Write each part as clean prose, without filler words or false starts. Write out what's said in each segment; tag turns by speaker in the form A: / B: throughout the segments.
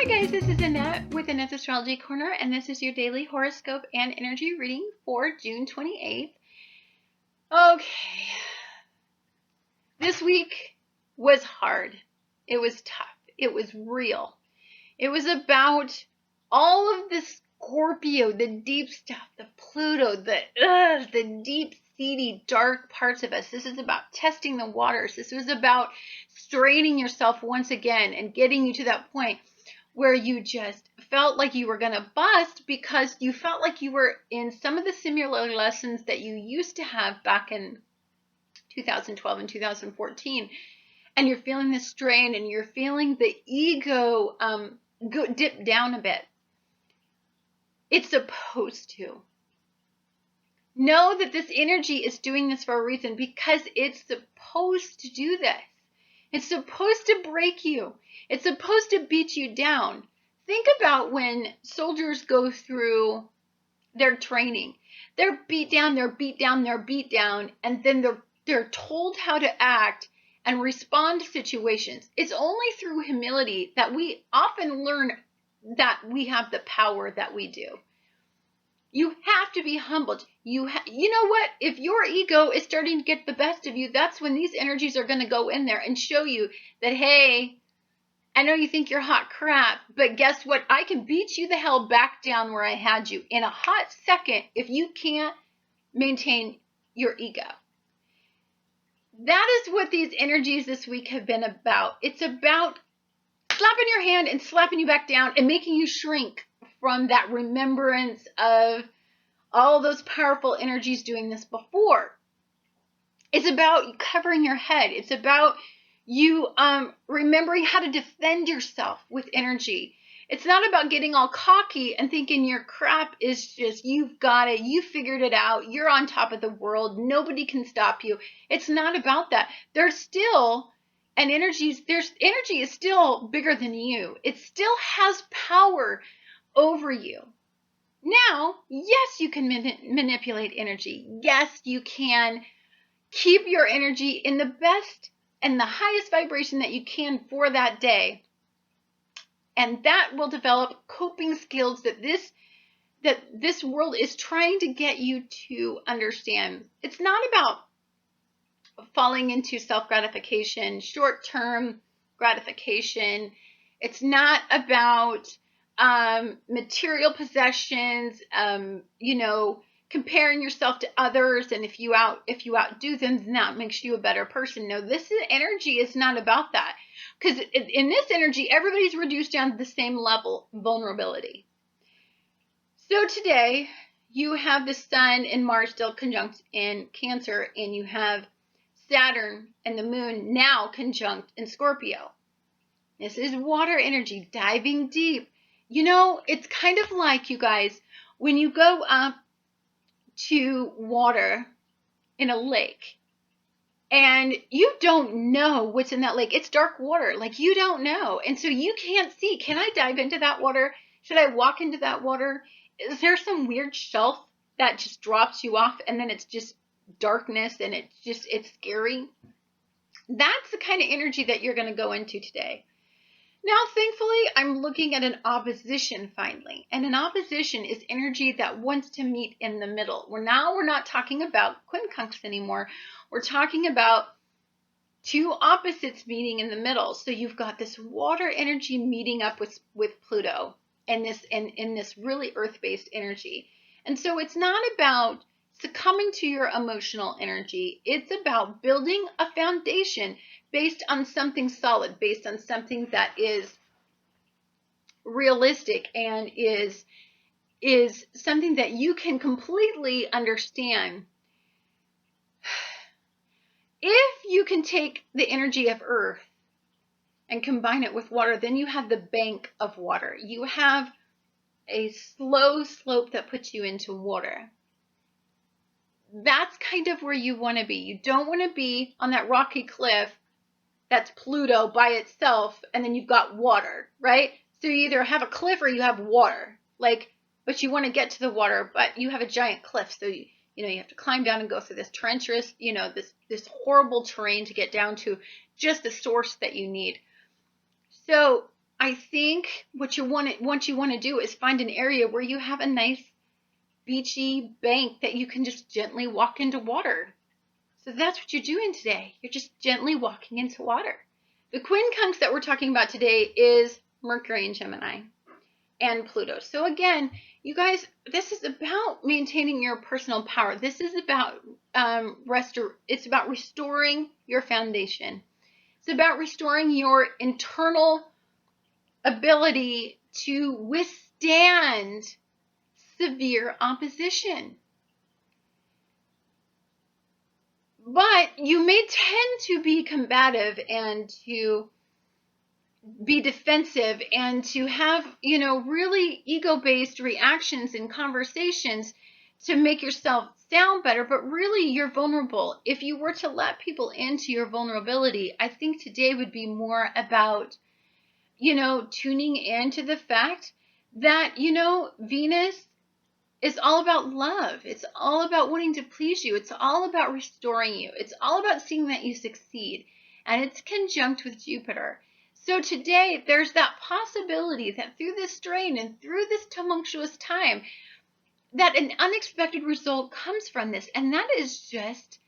A: Hi guys, this is Annette with Annette's Astrology Corner, and this is your daily horoscope and energy reading for June 28th. Okay, this week was hard. It was tough. It was real. It was about all of the Scorpio, the deep stuff, the Pluto, the deep, seedy, dark parts of us. This is about testing the waters. This was about straining yourself once again and getting you to that point where you just felt like you were going to bust because you felt like you were in some of the similar lessons that you used to have back in 2012 and 2014. And you're feeling the strain and you're feeling the ego dip down a bit. It's supposed to. Know that this energy is doing this for a reason because it's supposed to do this. It's supposed to break you. It's supposed to beat you down. Think about when soldiers go through their training. They're beat down, they're beat down, they're beat down, and then they're told how to act and respond to situations. It's only through humility that we often learn that we have the power that we do. You have to be humbled. You know what? If your ego is starting to get the best of you, that's when these energies are going to go in there and show you that, hey, I know you think you're hot crap, but guess what? I can beat you the hell back down where I had you in a hot second if you can't maintain your ego. That is what these energies this week have been about. It's about slapping your hand and slapping you back down and making you shrink from that remembrance of all those powerful energies doing this before. It's about covering your head. It's about you remembering how to defend yourself with energy. It's not about getting all cocky and thinking your crap is just, you've got it, you figured it out, you're on top of the world, nobody can stop you. It's not about that. There's still energy is still bigger than you. It still has power over you. Now, yes, you can manipulate energy. Yes, you can keep your energy in the best and the highest vibration that you can for that day. And that will develop coping skills that this world is trying to get you to understand. It's not about falling into self-gratification, short-term gratification. It's not about material possessions, comparing yourself to others, and if you outdo them, then that makes you a better person. No, this energy is not about that, because in this energy, everybody's reduced down to the same level, vulnerability. So today, you have the Sun and Mars still conjunct in Cancer, and you have Saturn and the Moon now conjunct in Scorpio. This is water energy, diving deep. It's kind of like, you guys, when you go up to water in a lake and you don't know what's in that lake. It's dark water. Like, you don't know. And so you can't see. Can I dive into that water? Should I walk into that water? Is there some weird shelf that just drops you off and then it's just darkness and it's scary? That's the kind of energy that you're going to go into today. Now, thankfully, I'm looking at an opposition finally. And an opposition is energy that wants to meet in the middle. We're not talking about quincunx anymore. We're talking about two opposites meeting in the middle. So you've got this water energy meeting up with Pluto and in this really earth-based energy. And so it's not about succumbing to your emotional energy. It's about building a foundation based on something solid, based on something that is realistic and is something that you can completely understand. If you can take the energy of earth and combine it with water, then you have the bank of water. You have a slow slope that puts you into water. That's kind of where you want to be. You don't want to be on that rocky cliff that's Pluto by itself, and then you've got water, right? So you either have a cliff or you have water, but you want to get to the water, but you have a giant cliff, so you have to climb down and go through this treacherous, this horrible terrain to get down to just the source that you need. So I I think what you want to do is find an area where you have a nice beachy bank that you can just gently walk into water. So that's what you're doing today. You're just gently walking into water. The quincunx that we're talking about today is Mercury in Gemini and Pluto. So again, you guys, this is about maintaining your personal power. This is about it's about restoring your foundation. It's about restoring your internal ability to withstand severe opposition. But you may tend to be combative and to be defensive and to have, really ego-based reactions in conversations to make yourself sound better, but really you're vulnerable. If you were to let people into your vulnerability, I think today would be more about, tuning into the fact that, Venus is all about love. It's all about wanting to please you. It's all about restoring you. It's all about seeing that you succeed. And it's conjunct with Jupiter. So today, there's that possibility that through this strain and through this tumultuous time, that an unexpected result comes from this. And that is just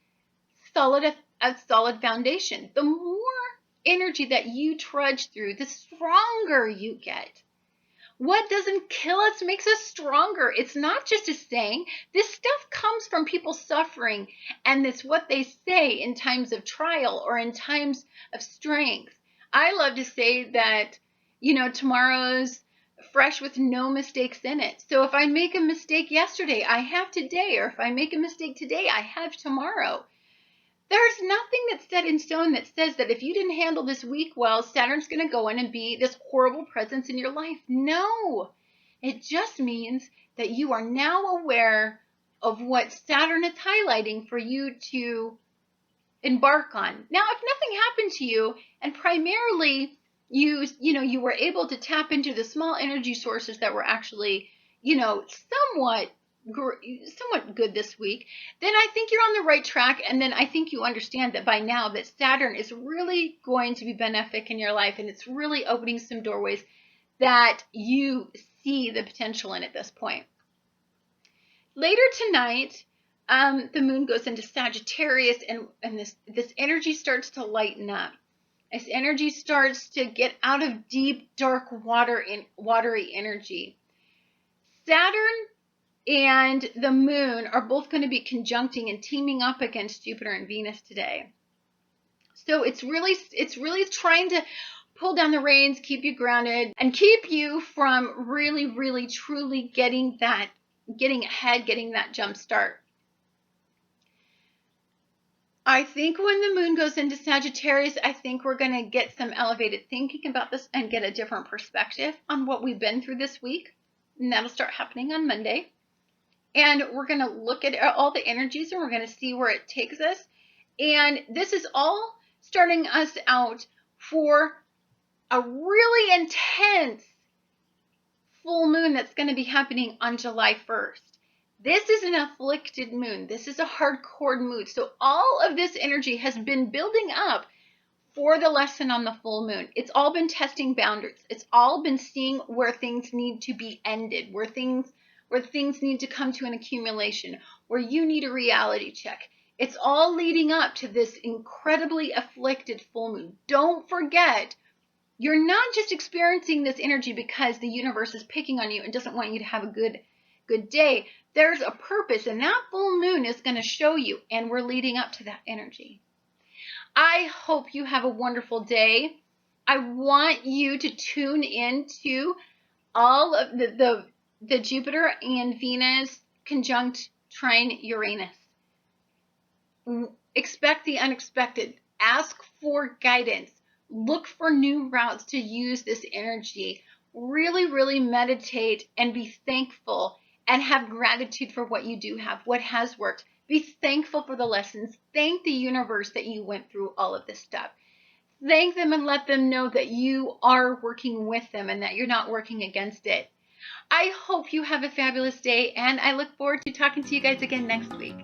A: a solid foundation. The more energy that you trudge through, the stronger you get. What doesn't kill us makes us stronger. It's not just a saying. This stuff comes from people suffering, and it's what they say in times of trial or in times of strength. I love to say that, tomorrow's fresh with no mistakes in it. So if I make a mistake yesterday, I have today. Or if I make a mistake today, I have tomorrow. There's nothing that's set in stone that says that if you didn't handle this week well, Saturn's going to go in and be this horrible presence in your life. No, it just means that you are now aware of what Saturn is highlighting for you to embark on. Now, if nothing happened to you and primarily you were able to tap into the small energy sources that were actually, somewhat good this week, then I think you're on the right track. And then I think you understand that by now that Saturn is really going to be benefic in your life, and it's really opening some doorways that you see the potential in at this point. Later tonight, the moon goes into Sagittarius, and this energy starts to lighten up. This energy starts to get out of deep, dark watery energy. Saturn and the moon are both going to be conjuncting and teaming up against Jupiter and Venus today. So it's really trying to pull down the reins, keep you grounded, and keep you from really, really, truly getting ahead, getting that jump start. I think when the moon goes into Sagittarius, I think we're going to get some elevated thinking about this and get a different perspective on what we've been through this week. And that'll start happening on Monday. And we're going to look at all the energies and we're going to see where it takes us. And this is all starting us out for a really intense full moon that's going to be happening on July 1st. This is an afflicted moon. This is a hardcore moon. So all of this energy has been building up for the lesson on the full moon. It's all been testing boundaries. It's all been seeing where things need to be ended, where things need to come to an accumulation, where you need a reality check. It's all leading up to this incredibly afflicted full moon. Don't forget, you're not just experiencing this energy because the universe is picking on you and doesn't want you to have a good day. There's a purpose, and that full moon is going to show you, and we're leading up to that energy. I hope you have a wonderful day. I want you to tune into all of the Jupiter and Venus conjunct trine Uranus. Expect the unexpected. Ask for guidance. Look for new routes to use this energy. Really, really meditate and be thankful and have gratitude for what you do have, what has worked. Be thankful for the lessons. Thank the universe that you went through all of this stuff. Thank them and let them know that you are working with them and that you're not working against it. I hope you have a fabulous day, and I look forward to talking to you guys again next week.